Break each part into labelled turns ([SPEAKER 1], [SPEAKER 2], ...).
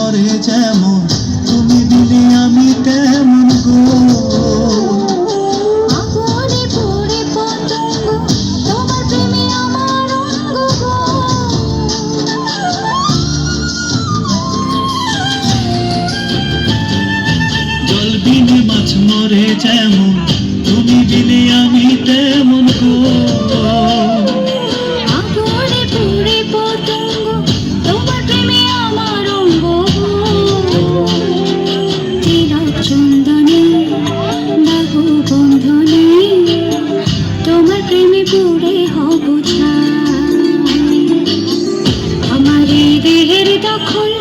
[SPEAKER 1] মরে যেমন, তুমি দিলে আমি তেমন গো।
[SPEAKER 2] আগুনে পুড়ে পতঙ্গ, তোমার প্রেমে আমার অঙ্গ গো।
[SPEAKER 1] জল বিনে মাছ মরে যেমন, তুমি দিলে আমি তেমন গো।
[SPEAKER 2] আগুনে পুড়ে পতঙ্গ, তোমার প্রেমে আমার অঙ্গ গো। তিলক চন্দনে বাহু বন্ধনে, তোমার প্রেমে পুড়ে হব ছাই। আমার এই দেহের দখল,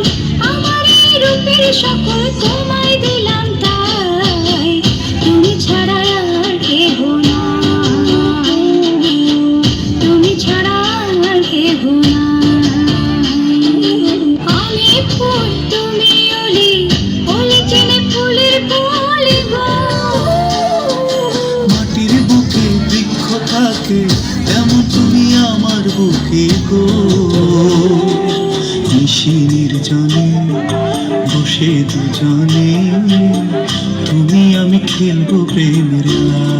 [SPEAKER 2] আমার এই রূপের সকল তোমায় দিলাম তাই। তুমি ছাড়া আর কেহ নাই, তুমি ছাড়া আর কেহ নাই। আমি ফুল তুমি অলি, অলি চেনে ফুলের কলি গো।
[SPEAKER 1] মাটির বুকে বৃক্ষ থাকে, তেমন তুমি আমার বুকে গো। নিশি নির্জনে বসে দুজনে, তুমি আমি খেলবো প্রেমের খেলা।